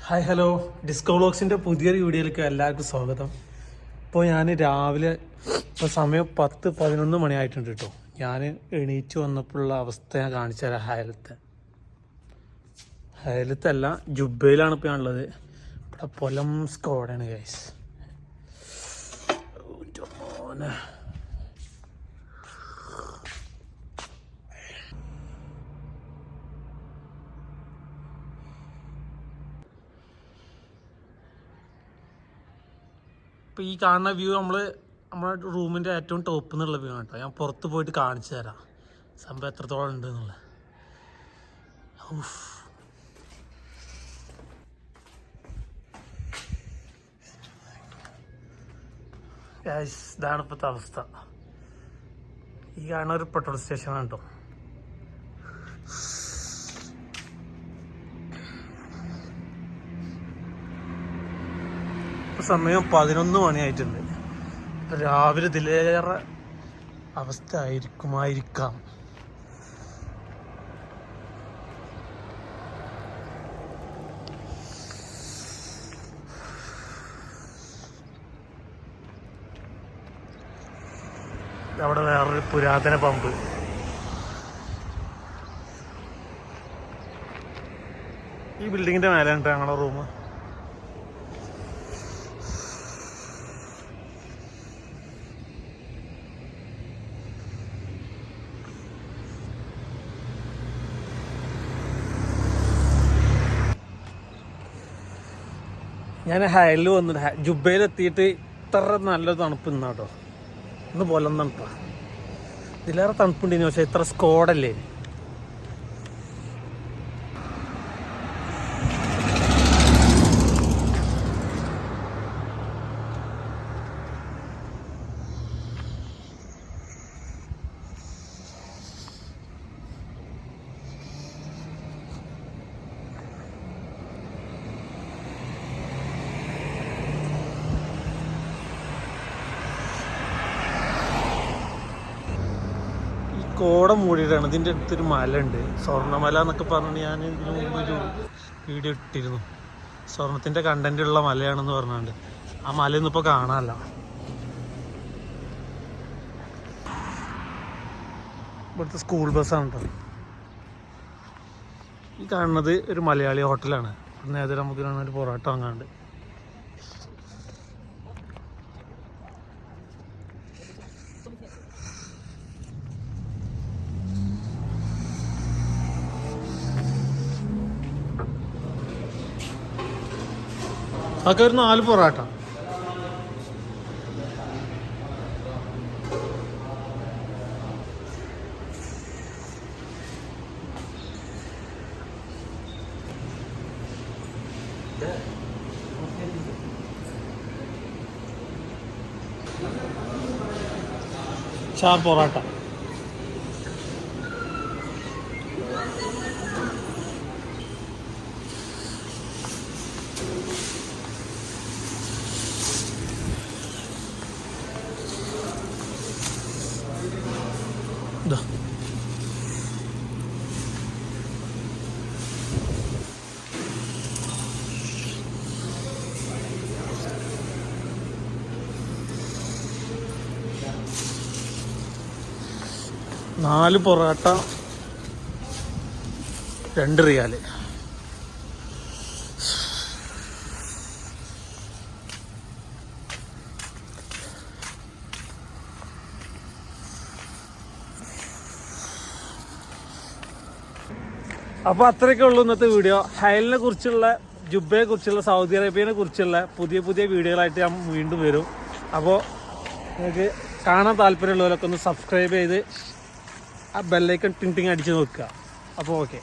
Hi hello, disco വ്ളോഗ്സിൻ്റെ പുതിയൊരു വീഡിയോയിലേക്ക് എല്ലാവർക്കും സ്വാഗതം. ഇപ്പോൾ ഞാൻ രാവിലെ ഇപ്പോൾ സമയം 10-11 മണിയായിട്ടുണ്ട് കേട്ടോ. ഞാൻ എണീറ്റ് വന്നപ്പോഴുള്ള അവസ്ഥ ഞാൻ കാണിച്ചു തരാം. ഹയലത്തല്ല, ജുബയിലാണ് ഇപ്പോൾ ഞാനുള്ളത്. ഇവിടെ പൊലം സ്ക്വാഡാണ് ഗൈസ്. ഇപ്പോൾ ഈ കാണുന്ന വ്യൂ നമ്മുടെ റൂമിൻ്റെ ഏറ്റവും ടോപ്പിൽ നിന്നുള്ള വ്യൂ ആണ് കേട്ടോ. ഞാൻ പുറത്ത് പോയിട്ട് കാണിച്ചു തരാം സംഭവം എത്രത്തോളം ഉണ്ട് എന്നുള്ളത്. ഇതാണ് ഇപ്പോഴത്തെ അവസ്ഥ. ഈ കാണുന്ന ഒരു പെട്രോൾ സ്റ്റേഷനാണ് കേട്ടോ. സമയം 11 മണിയായിട്ടുണ്ട്. രാവിലെ ഇതിലേറെ അവസ്ഥ ആയിരിക്കാം. അവിടെ വേറൊരു പുരാതന പമ്പ്. ഈ ബിൽഡിങ്ങിന്റെ മേലെയാണ് ഞങ്ങളുടെ റൂം. ഞാൻ ഹയലിൽ വന്നിട്ട് ജുബയിലെത്തിയിട്ട് ഇത്ര നല്ല തണുപ്പ് ഇന്നാട്ടോ. ഇന്ന് പോലം തണുപ്പാ. ഇതിലേറെ തണുപ്പുണ്ടെന്ന് പക്ഷേ ഇത്ര സ്കോഡല്ലേ. കോട മൂടിയിട്ടാണ്. ഇതിൻ്റെ അടുത്തൊരു മല ഉണ്ട്, സ്വർണ്ണമല എന്നൊക്കെ പറഞ്ഞിട്ട് ഞാൻ ഇതിനു മുമ്പ് ഒരു വീഡിയോ ഇട്ടിരുന്നു. സ്വർണത്തിൻ്റെ കണ്ടന്റ് ഉള്ള മലയാണെന്ന് പറഞ്ഞുകൊണ്ട് ആ മലയൊന്നും ഇപ്പോൾ കാണാനല്ല. ഇവിടുത്തെ സ്കൂൾ ബസ്സാണ് കേട്ടോ. ഈ കാണുന്നത് ഒരു മലയാളി ഹോട്ടലാണ്. നേരെ നമുക്ക് ഒരു പൊറോട്ട വാങ്ങാണ്ട്. അതൊക്കെ ഒരു 4 പൊറോട്ട. ചാർ പൊറോട്ട. നാല് പൊറോട്ട 2 റിയാല്. അപ്പോൾ അത്രയൊക്കെ ഉള്ളൂ ഇന്നത്തെ വീഡിയോ. ഹയലിനെ കുറിച്ചുള്ള, ജുബയെ കുറിച്ചുള്ള, സൗദി അറേബ്യനെ കുറിച്ചുള്ള പുതിയ വീഡിയോകളായിട്ട് ഞാൻ വീണ്ടും വരും. അപ്പോൾ നിങ്ങൾക്ക് കാണാൻ താല്പര്യമുള്ളവരൊക്കെ ഒന്ന് സബ്സ്ക്രൈബ് ചെയ്ത് ആ ബെല്ലൈക്കൺ ടിങ് ടിങ് അടിച്ച് നോക്കുക. അപ്പോൾ ഓക്കെ.